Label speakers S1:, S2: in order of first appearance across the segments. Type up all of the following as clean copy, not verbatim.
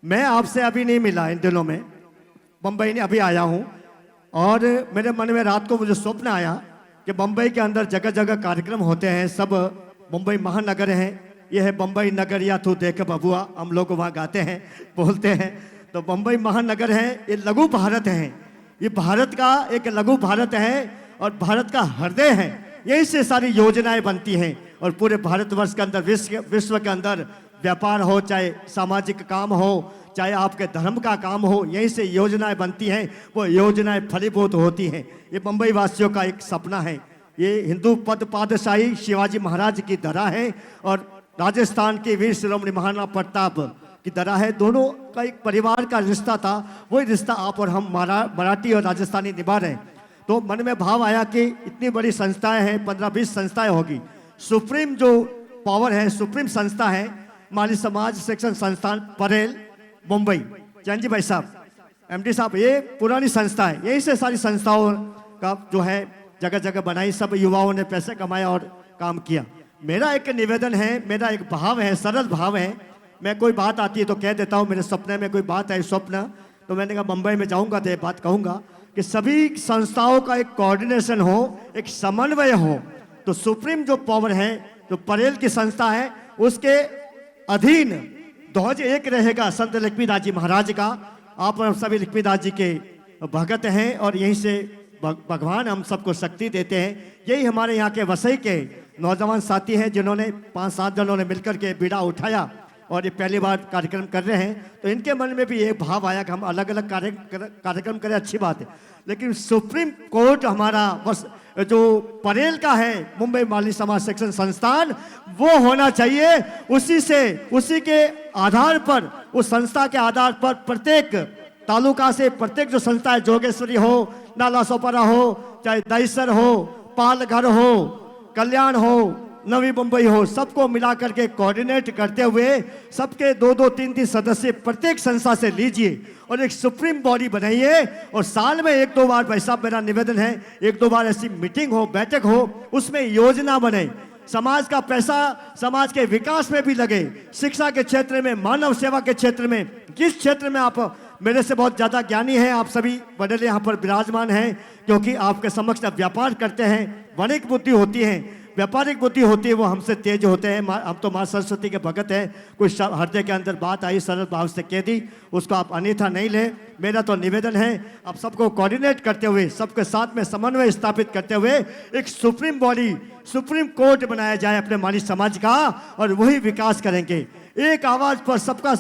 S1: मैं आपसे अभी नहीं मिला इन दिनों में, बम्बई ने अभी आया हूँ और मेरे मन में रात को मुझे स्वप्न आया कि बम्बई के अंदर जगह जगह कार्यक्रम होते हैं। सब मुंबई महानगर है, ये है बम्बई नगरिया तू देख बबुआ, हम लोग वहाँ गाते हैं बोलते हैं। तो बम्बई महानगर है, ये लघु भारत है, ये भारत का एक लघु भारत है और भारत का हृदय है। यहीं से सारी योजनाएं बनती हैं और पूरे भारतवर्ष के अंदर विश्व के अंदर व्यापार हो, चाहे सामाजिक काम हो, चाहे आपके धर्म का काम हो, यहीं से योजनाएं बनती हैं, वो योजनाएं फलीभूत होती हैं। ये मुंबई वासियों का एक सपना है। ये हिंदू पद पादशाही शिवाजी महाराज की धरा है और राजस्थान के वीर शिरोमणि महाराणा प्रताप की धरा है। दोनों का एक परिवार का रिश्ता था, वही रिश्ता आप और हम मराठी और राजस्थानी निभा रहे हैं। तो मन में भाव आया कि इतनी बड़ी संस्थाएं हैं, 15-20 संस्थाएं होगी। सुप्रीम जो पावर है, सुप्रीम संस्था है माली समाज शिक्षण संस्थान परेल मुंबई, जैन जी भाई साहब, एमडी साहब, ये पुरानी संस्था है। यही से सारी संस्थाओं का जो है जगह जगह बनाई, सब युवाओं ने पैसे कमाया और काम किया। मेरा एक निवेदन है, मेरा एक भाव है, सरल भाव है। मैं कोई बात आती है तो कह देता हूँ, मेरे सपने में कोई बात है स्वप्न, तो मैंने कहा मुंबई में जाऊँगा तो ये बात कहूँगा कि सभी संस्थाओं का एक कोऑर्डिनेशन हो, एक समन्वय हो। तो सुप्रीम जो पावर है, जो परेल की संस्था है, उसके अधीन ध्वज एक रहेगा संत लक्ष्मीदास जी महाराज का। आप सभी लक्ष्मीदास जी के भगत हैं और यहीं से भगवान हम सबको शक्ति देते हैं। यही हमारे यहाँ के वसई के नौजवान साथी हैं जिन्होंने 5-7 जनों ने मिलकर के बीड़ा उठाया और ये पहली बार कार्यक्रम कर रहे हैं। तो इनके मन में भी ये भाव आया कि हम अलग अलग कार्यक्रम करें, अच्छी बात है, लेकिन सुप्रीम कोर्ट हमारा बस जो परेल का है, मुंबई माली समाज शिक्षण संस्थान, वो होना चाहिए। उसी के आधार पर, उस संस्था के आधार पर प्रत्येक तालुका से प्रत्येक जो संस्था है, जोगेश्वरी हो, नाला सोपारा हो, चाहे दहीसर हो, पालघर हो, कल्याण हो, नवी मुंबई हो, सबको मिला करके कोऑर्डिनेट करते हुए सबके 2-2, 3-3 सदस्य प्रत्येक संस्था से लीजिए और एक सुप्रीम बॉडी बनाइए। और साल में 1-2 बार, भाई साहब मेरा निवेदन है, 1-2 बार ऐसी मीटिंग हो, बैठक हो, उसमें योजना बने, समाज का पैसा समाज के विकास में भी लगे, शिक्षा के क्षेत्र में, मानव सेवा के क्षेत्र में, जिस क्षेत्र में आप मेरे से बहुत ज़्यादा ज्ञानी हैं, आप सभी बड़े यहाँ पर विराजमान हैं, क्योंकि आपके समक्ष व्यापार करते हैं, वणिक बुद्धि होती है, व्यापारिक बुद्धि होती है, वो हमसे तेज होते हैं। हम तो माँ सरस्वती के भगत हैं। कुछ हृदय के अंदर बात आई, सरल भाव से कह दी, उसको आप अन्यथा नहीं ले। मेरा तो निवेदन है, आप सबको कोऑर्डिनेट करते हुए, सबके साथ में समन्वय स्थापित करते हुए एक सुप्रीम बॉडी, सुप्रीम कोर्ट बनाया जाए अपने माली समाज का, और वही विकास करेंगे। एक आवाज़ पर सबका,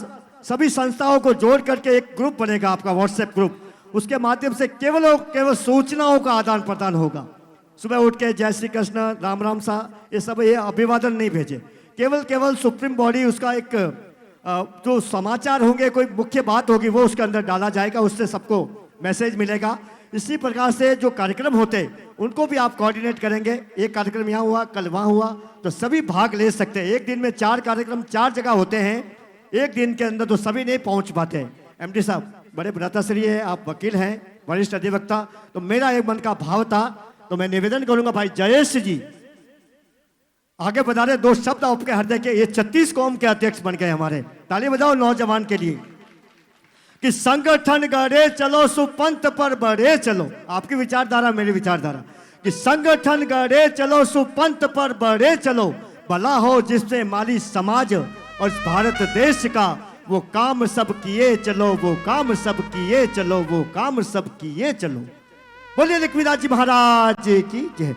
S1: सभी संस्थाओं को जोड़ करके एक ग्रुप बनेगा, आपका व्हाट्सएप ग्रुप। उसके माध्यम से केवल सूचनाओं का आदान प्रदान होगा। सुबह उठ के जय श्री कृष्ण, राम राम सा, ये सब ये अभिवादन नहीं भेजे। केवल सुप्रीम बॉडी, उसका एक जो समाचार होंगे, कोई मुख्य बात होगी, वो उसके अंदर डाला जाएगा, उससे सबको मैसेज मिलेगा। इसी प्रकार से जो कार्यक्रम होते उनको भी आप कोऑर्डिनेट करेंगे। एक कार्यक्रम यहाँ हुआ, कल वहाँ हुआ, तो सभी भाग ले सकते हैं। एक दिन में 4 कार्यक्रम 4 जगह होते हैं, एक दिन के अंदर तो सभी नहीं पहुँच पाते। एमडी साहब बड़े भ्राताश्री है, आप वकील हैं, वरिष्ठ अधिवक्ता, तो मेरा एक मन का भाव था, तो मैं निवेदन करूंगा भाई जयेश जी आगे बता रहे 2 शब्द आपके हृदय के। ये 36 कौम के अध्यक्ष बन गए हमारे, ताली बजाओ नौजवान के लिए कि संगठन गढ़े चलो सुपंथ पर बढ़े चलो। आपकी विचारधारा मेरी विचारधारा कि संगठन गढ़े चलो सुपंथ पर बढ़े चलो, भला हो जिससे माली समाज और भारत देश का, वो काम सब किए चलो, वो काम सब किए चलो, वो काम सब किए चलो। बोलिए लक्ष्मीदास जी महाराज की जय।